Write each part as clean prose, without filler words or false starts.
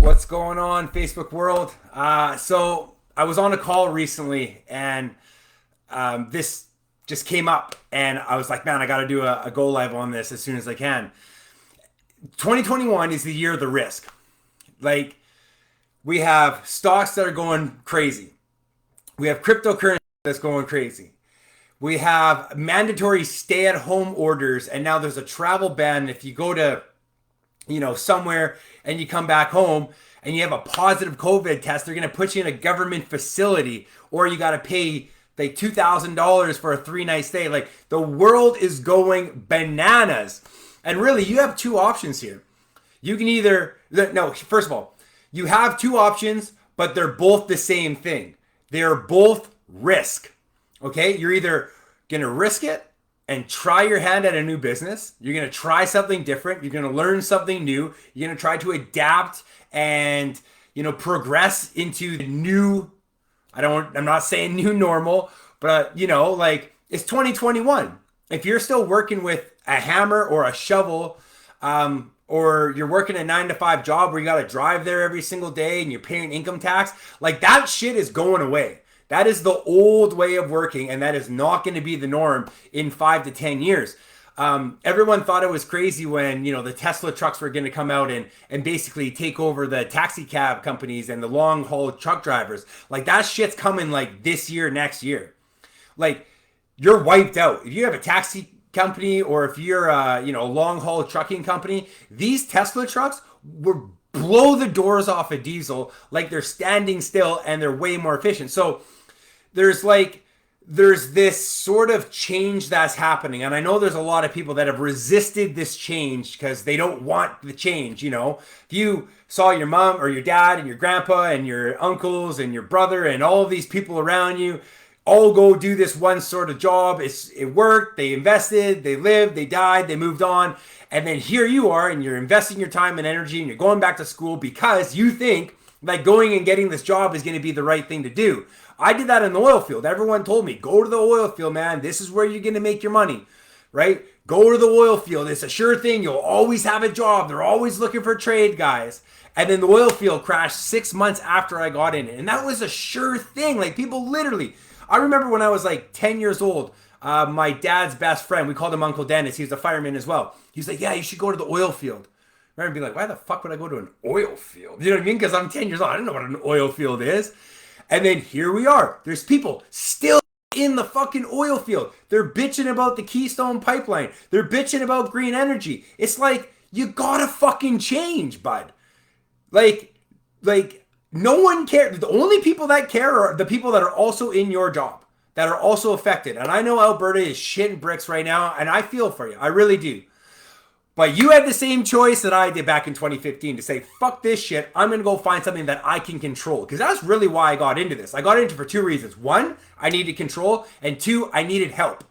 What's going on, Facebook world? So I was on a call recently, and this just came up, and I was like, man, I got to do a go live on this as soon as I can. 2021 is the year of the risk. Like, we have stocks that are going crazy. We have cryptocurrency that's going crazy. We have mandatory stay-at-home orders, and now there's a travel ban. If you go to somewhere and you come back home and you have a positive COVID test, they're going to put you in a government facility, or you got to pay like $2,000 for a 3 night stay. Like, the world is going bananas. And really, you have two options here. You can either, no, first of all, you have two options, but they're both the same thing. They're both risk. Okay. You're either going to risk it and try your hand at a new business. You're going to try something different. You're going to learn something new. You're going to try to adapt and, progress into the new, I'm not saying new normal, but, it's 2021. If you're still working with a hammer or a shovel, or you're working a 9 to 5 job where you got to drive there every single day and you're paying income tax, like, that shit is going away. That is the old way of working, and that is not going to be the norm in 5 to 10 years. Everyone thought it was crazy when, the Tesla trucks were going to come out and basically take over the taxi cab companies and the long haul truck drivers. Like, that shit's coming like this year, next year. Like, you're wiped out. If you have a taxi company, or if you're a long haul trucking company, these Tesla trucks will blow the doors off a diesel. Like, they're standing still and they're way more efficient. So there's this sort of change that's happening, and I know there's a lot of people that have resisted this change because they don't want the change. If you saw your mom or your dad and your grandpa and your uncles and your brother and all of these people around you all go do this one sort of job. It worked, they invested, they lived, they died, they moved on. And then here you are, and you're investing your time and energy, and you're going back to school because you think like going and getting this job is going to be the right thing to do. I did that in the oil field. Everyone told me, go to the oil field, man. This is where you're going to make your money, right? Go to the oil field. It's a sure thing. You'll always have a job. They're always looking for trade guys. And then the oil field crashed 6 months after I got in it. And that was a sure thing. Like, people literally, I remember when I was like 10 years old, my dad's best friend, we called him Uncle Dennis. He was a fireman as well. He's like, yeah, you should go to the oil field. I remember being like, why the fuck would I go to an oil field? You know what I mean? Because I'm 10 years old. I don't know what an oil field is. And then here we are. There's people still in the fucking oil field. They're bitching about the Keystone Pipeline. They're bitching about green energy. It's like, you gotta fucking change, bud. Like, no one cares. The only people that care are the people that are also in your job, that are also affected. And I know Alberta is shitting bricks right now, and I feel for you. I really do. But you had the same choice that I did back in 2015 to say, fuck this shit. I'm going to go find something that I can control. Because that's really why I got into this. I got into it for two reasons. One, I needed control. And two, I needed help.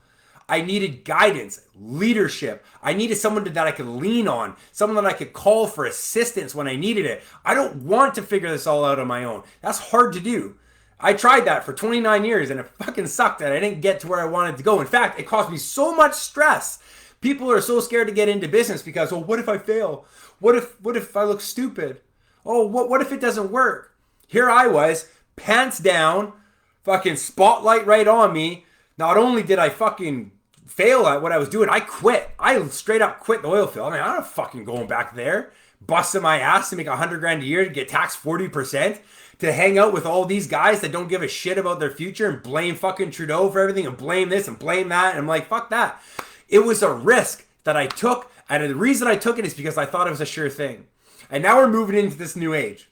I needed guidance, leadership. I needed someone that I could lean on, someone that I could call for assistance when I needed it. I don't want to figure this all out on my own. That's hard to do. I tried that for 29 years and it fucking sucked that I didn't get to where I wanted to go. In fact, it caused me so much stress. People are so scared to get into business because, oh, what if I fail? What if I look stupid? Oh, what if it doesn't work? Here I was, pants down, fucking spotlight right on me. Not only did I fucking fail at what I was doing, I quit. I straight up quit the oil field. I mean, I'm not fucking going back there, busting my ass to make $100,000 a year to get taxed 40%, to hang out with all these guys that don't give a shit about their future and blame fucking Trudeau for everything and blame this and blame that. And I'm like, fuck that. It was a risk that I took, and the reason I took it is because I thought it was a sure thing. And now we're moving into this new age.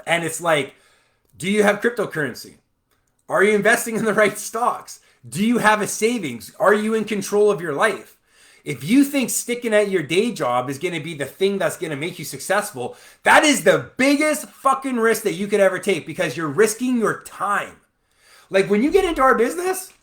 And it's like, do you have cryptocurrency? Are you investing in the right stocks? Do you have a savings? Are you in control of your life? If you think sticking at your day job is going to be the thing that's going to make you successful, that is the biggest fucking risk that you could ever take, because you're risking your time. Like, when you get into our business,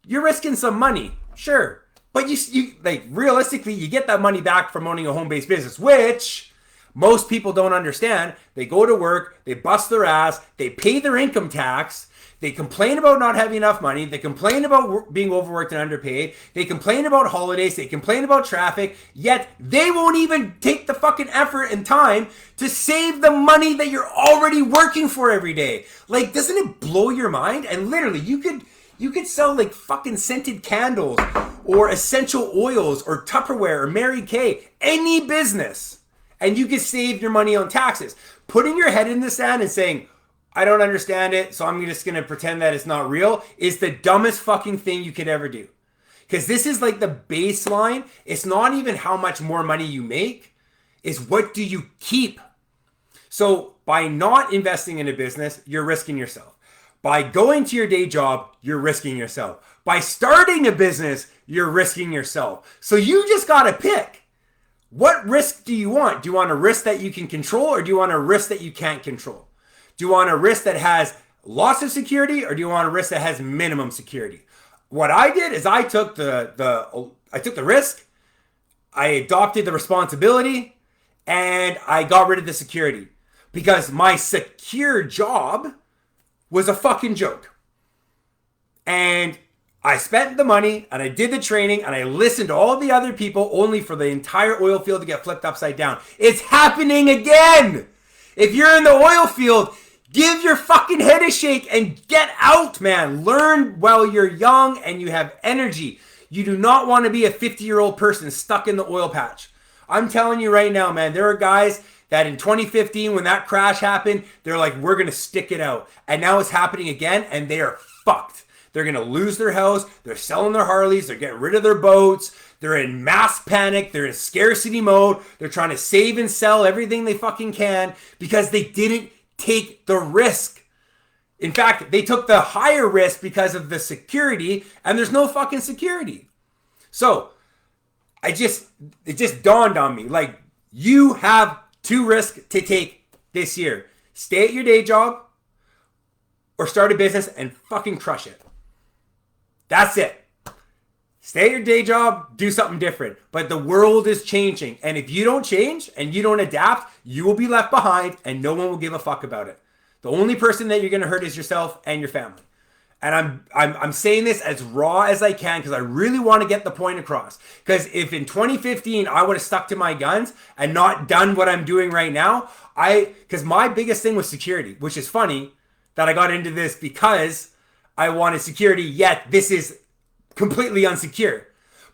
you're risking some money. Sure. But you like, realistically, you get that money back from owning a home-based business, which most people don't understand. They go to work, they bust their ass, they pay their income tax, they complain about not having enough money, they complain about being overworked and underpaid, they complain about holidays, they complain about traffic, yet they won't even take the fucking effort and time to save the money that you're already working for every day. Like, doesn't it blow your mind? And literally, you could sell like fucking scented candles or essential oils or Tupperware or Mary Kay, any business, and you could save your money on taxes. Putting your head in the sand and saying, I don't understand it, so I'm just going to pretend that it's not real, is the dumbest fucking thing you could ever do. Because this is like the baseline. It's not even how much more money you make, it's what do you keep. So by not investing in a business, you're risking yourself. By going to your day job, you're risking yourself. By starting a business, you're risking yourself. So you just got to pick. What risk do you want? Do you want a risk that you can control, or do you want a risk that you can't control? Do you want a risk that has lots of security, or do you want a risk that has minimum security? What I did is I took the risk, I adopted the responsibility, and I got rid of the security, because my secure job was a fucking joke. And I spent the money and I did the training and I listened to all the other people only for the entire oil field to get flipped upside down. It's happening again. If you're in the oil field, give your fucking head a shake and get out, man. Learn while you're young and you have energy. You do not want to be a 50-year-old person stuck in the oil patch. I'm telling you right now, man, there are guys that in 2015, when that crash happened, they're like, we're going to stick it out. And now it's happening again, and they are fucked. They're going to lose their house. They're selling their Harleys. They're getting rid of their boats. They're in mass panic. They're in scarcity mode. They're trying to save and sell everything they fucking can because they didn't take the risk. In fact, they took the higher risk because of the security, and there's no fucking security. So it just dawned on me, like, you have two risks to take this year. Stay at your day job or start a business and fucking crush it. That's it. Stay at your day job, do something different. But the world is changing. And if you don't change and you don't adapt, you will be left behind and no one will give a fuck about it. The only person that you're going to hurt is yourself and your family. And I'm saying this as raw as I can because I really want to get the point across. Because if in 2015 I would have stuck to my guns and not done what I'm doing right now, because my biggest thing was security, which is funny that I got into this because I wanted security, yet this is completely unsecure.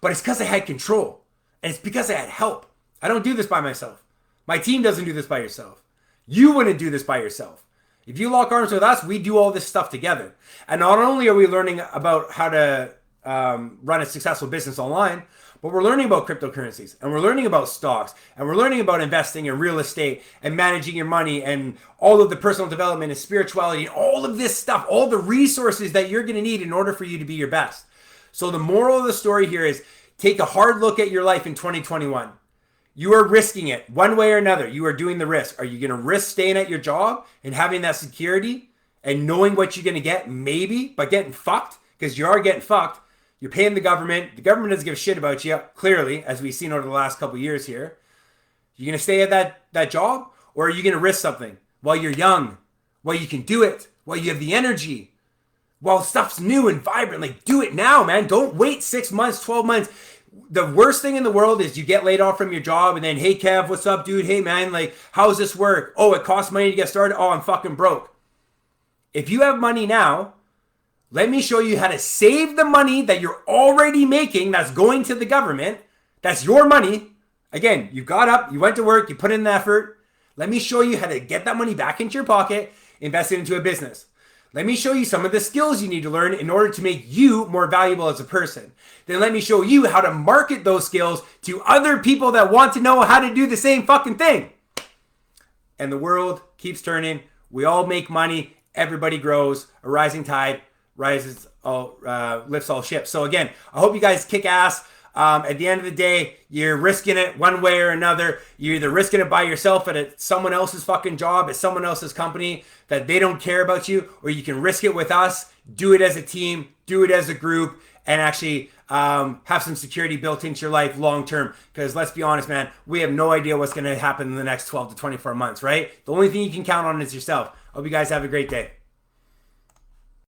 But it's because I had control. And it's because I had help. I don't do this by myself. My team doesn't do this by yourself. You wouldn't do this by yourself. If you lock arms with us, we do all this stuff together. And not only are we learning about how to run a successful business online, but we're learning about cryptocurrencies, and we're learning about stocks, and we're learning about investing in real estate and managing your money and all of the personal development and spirituality and all of this stuff, all the resources that you're going to need in order for you to be your best. So the moral of the story here is take a hard look at your life in 2021. You are risking it one way or another. You are doing the risk. Are you going to risk staying at your job and having that security and knowing what you're going to get? Maybe, but getting fucked, because you are getting fucked. You're paying the government. The government doesn't give a shit about you, clearly, as we've seen over the last couple of years here. You going to stay at that job, or are you going to risk something while you're young, while you can do it, while you have the energy, while stuff's new and vibrant? Like, do it now, man. Don't wait 6 months, 12 months. The worst thing in the world is you get laid off from your job and then, hey, Kev, what's up, dude? Hey, man, like, how's this work? Oh, it costs money to get started. Oh, I'm fucking broke. If you have money now, let me show you how to save the money that you're already making that's going to the government. That's your money. Again, you got up, you went to work, you put in the effort. Let me show you how to get that money back into your pocket, invest it into a business. Let me show you some of the skills you need to learn in order to make you more valuable as a person. Then let me show you how to market those skills to other people that want to know how to do the same fucking thing. And the world keeps turning. We all make money. Everybody grows. A rising tide lifts all ships. So again, I hope you guys kick ass. At the end of the day, you're risking it one way or another. You're either risking it by yourself at someone else's fucking job, at someone else's company that they don't care about you, or you can risk it with us, do it as a team, do it as a group, and actually have some security built into your life long term. Because let's be honest, man, we have no idea what's going to happen in the next 12 to 24 months, right? The only thing you can count on is yourself. Hope you guys have a great day.